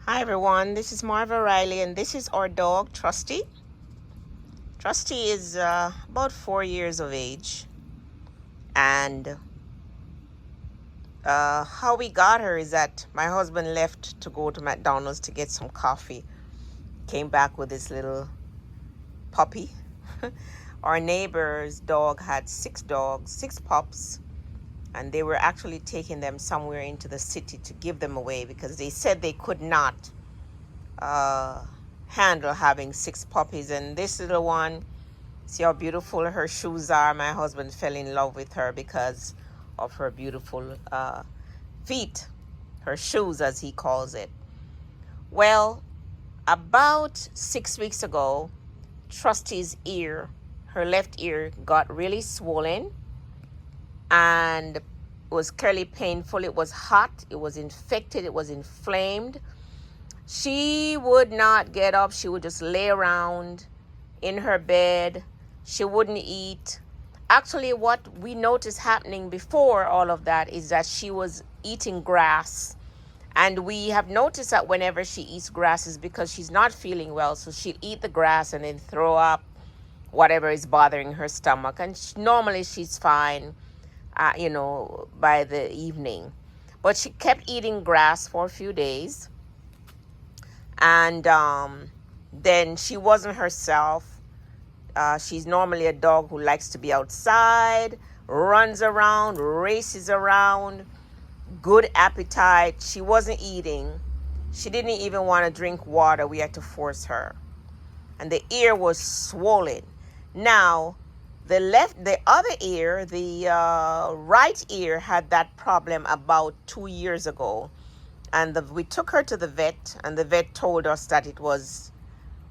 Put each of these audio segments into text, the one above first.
Hi everyone, this is Marva Riley and this is our dog Trusty. Trusty is about 4 years of age, and how we got her is that my husband left to go to McDonald's to get some coffee. Came back with this little puppy. Our neighbor's dog had six pups, and they were actually taking them somewhere into the city to give them away because they said they could not uh, handle having six puppies. And this little one, see how beautiful her shoes are. My husband fell in love with her because of her beautiful feet, her shoes as he calls it. Well, about 6 weeks ago, Trusty's ear, her left ear, got really swollen and was clearly painful. It was hot, it was infected, it was inflamed. She would not get up. She would just lay around in her bed. She wouldn't eat. Actually, what we noticed happening before all of that is that she was eating grass. And we have noticed that whenever she eats grass is because she's not feeling well. So she'll eat the grass and then throw up whatever is bothering her stomach. And normally she's fine, by the evening. But she kept eating grass for a few days. And then she wasn't herself. She's normally a dog who likes to be outside, runs around, races around, good appetite. She wasn't eating. She didn't even want to drink water. We had to force her. And the ear was swollen. Now, the other ear, the right ear had that problem about 2 years ago. And we took her to the vet, and the vet told us that it was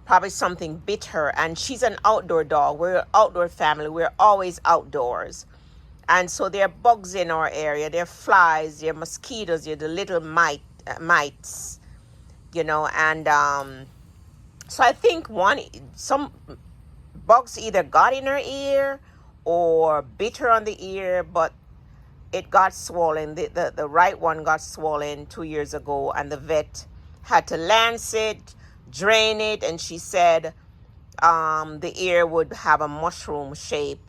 probably something bit her. And she's an outdoor dog. We're an outdoor family. We're always outdoors. And so there are bugs in our area. There are flies, there are mosquitoes, there are the little mites, And so I think some bugs either got in her ear or bit her on the ear, but it got swollen. The right one got swollen 2 years ago, and the vet had to lance it, drain it, and she said the ear would have a mushroom shape.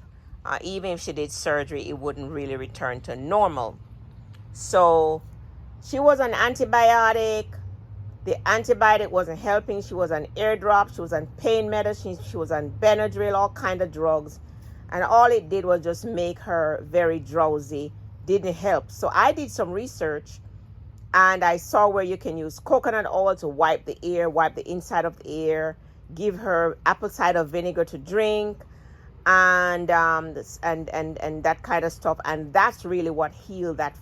Even if she did surgery, it wouldn't really return to normal. So she was on antibiotic. The antibiotic wasn't helping. She was on ear drops. She was on pain medicine. She was on Benadryl, all kind of drugs. And all it did was just make her very drowsy. Didn't help. So I did some research, and I saw where you can use coconut oil to wipe the ear, wipe the inside of the ear, give her apple cider vinegar to drink, and that kind of stuff. And that's really what healed that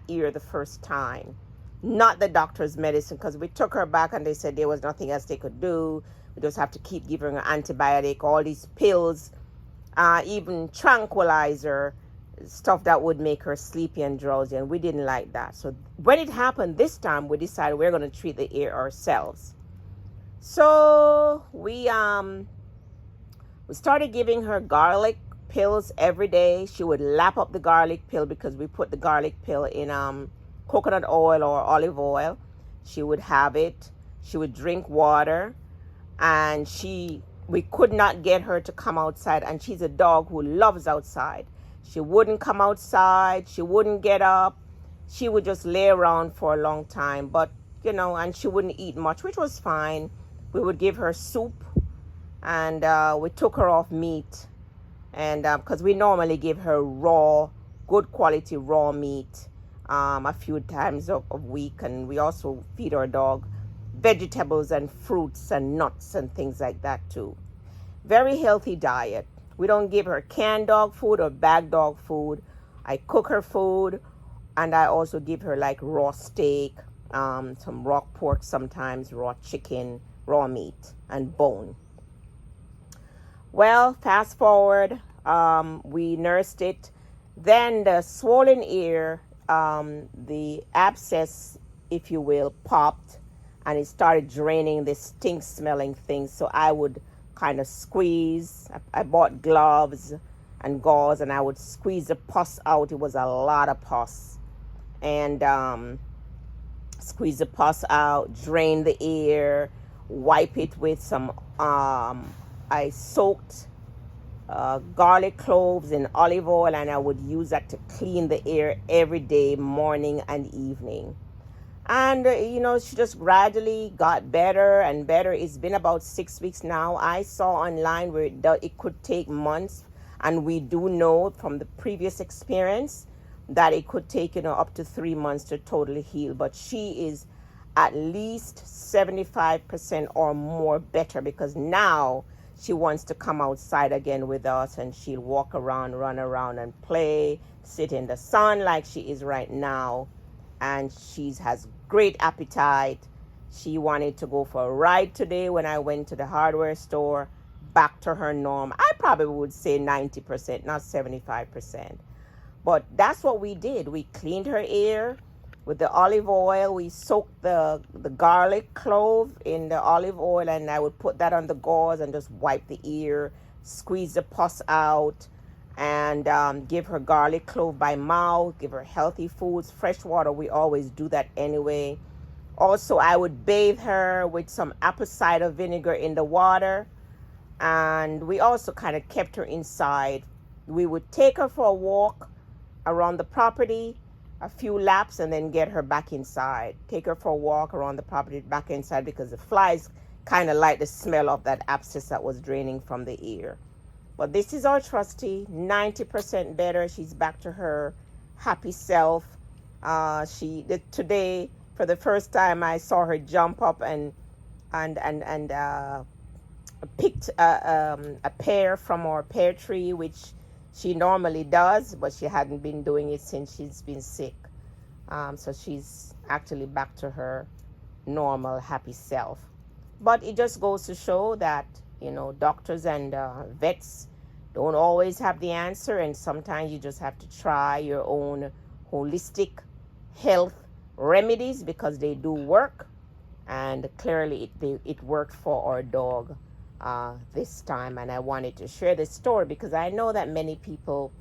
ear the first time, not the doctor's medicine, because we took her back and they said there was nothing else they could do. We just have to keep giving her antibiotic, all these pills, even tranquilizer, stuff that would make her sleepy and drowsy, and we didn't like that. So when it happened this time, we decided we're going to treat the ear ourselves. So we started giving her garlic pills every day. She would lap up the garlic pill because we put the garlic pill in coconut oil or olive oil. She would have it. She would drink water, and we could not get her to come outside, and she's a dog who loves outside. She wouldn't come outside. She wouldn't get up. She would just lay around for a long time. But, and she wouldn't eat much, which was fine. We would give her soup, and we took her off meat. And because we normally give her good quality raw meat a few times a week. And we also feed our dog vegetables and fruits and nuts and things like that too. Very healthy diet. We don't give her canned dog food or bag dog food. I cook her food, and I also give her like raw steak, some raw pork sometimes, raw chicken, raw meat, and bone. Well, fast forward, we nursed it. Then the swollen ear, the abscess, if you will, popped, and it started draining this stink-smelling thing. So I would kind of squeeze. I bought gloves and gauze, and I would squeeze the pus out. It was a lot of pus. And squeeze the pus out, drain the ear, wipe it with some, I soaked garlic cloves in olive oil, and I would use that to clean the ear every day, morning and evening. And, she just gradually got better and better. It's been about 6 weeks now. I saw online where it could take months. And we do know from the previous experience that it could take, up to 3 months to totally heal. But she is at least 75% or more better, because now she wants to come outside again with us, and she'll walk around, run around and play, sit in the sun like she is right now. And she has great appetite. She wanted to go for a ride today when I went to the hardware store. Back to her norm. I probably would say 90%, not 75%. But that's what we did. We cleaned her ear with the olive oil. We soaked the garlic clove in the olive oil, and I would put that on the gauze and just wipe the ear, squeeze the pus out, and give her garlic clove by mouth, give her healthy foods, fresh water. We always do that anyway. Also, I would bathe her with some apple cider vinegar in the water, and we also kind of kept her inside. We would take her for a walk around the property, a few laps, and then get her back inside. Take her for a walk around the property, back inside, because the flies kind of like the smell of that abscess that was draining from the ear. But this is our trusty, 90% better. She's back to her happy self. Today, for the first time, I saw her jump up and picked a pear from our pear tree, which she normally does, but she hadn't been doing it since she's been sick. So she's actually back to her normal, happy self. But it just goes to show that, doctors and vets don't always have the answer, and sometimes you just have to try your own holistic health remedies, because they do work, and clearly it worked for our dog this time. And I wanted to share this story because I know that many people,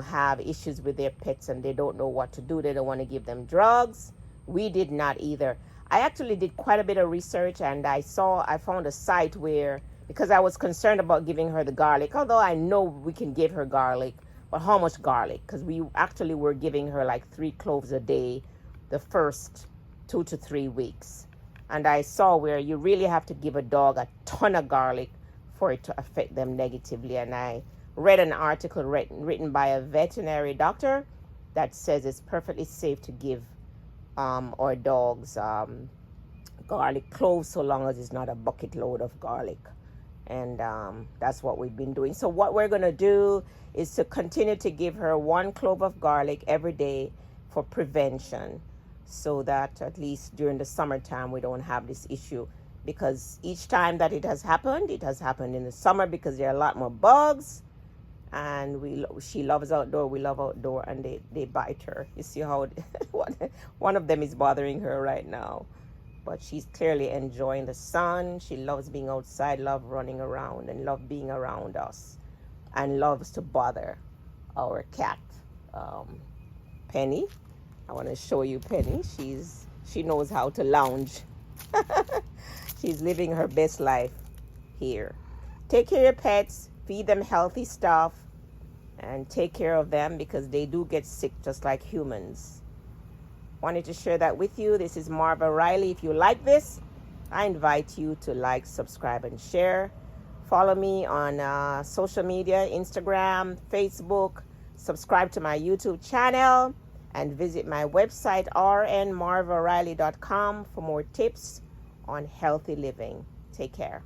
have issues with their pets and they don't know what to do. They don't want to give them drugs. We did not either. I actually did quite a bit of research, and I found a site where, because I was concerned about giving her the garlic, although I know we can give her garlic, but how much garlic? Because we actually were giving her like 3 cloves a day the first 2 to 3 weeks. And I saw where you really have to give a dog a ton of garlic for it to affect them negatively. And I read an article written by a veterinary doctor that says it's perfectly safe to give our dogs garlic cloves, so long as it's not a bucket load of garlic. And that's what we've been doing. So what we're going to do is to continue to give her 1 clove of garlic every day for prevention, so that at least during the summertime we don't have this issue. Because each time that it has happened in the summer, because there are a lot more bugs, and she loves outdoor, we love outdoor, and they bite her. You see how one of them is bothering her right now, but she's clearly enjoying the sun. She loves being outside, love running around, and love being around us, and loves to bother our cat, Penny. I want to show you Penny. She knows how to lounge. She's living her best life here. Take care of your pets, feed them healthy stuff, and take care of them, because they do get sick just like humans. Wanted to share that with you. This is Marva Riley. If you like this, I invite you to like, subscribe, and share. Follow me on social media, Instagram, Facebook. Subscribe to my YouTube channel, and visit my website, rnmarvariley.com, for more tips on healthy living. Take care.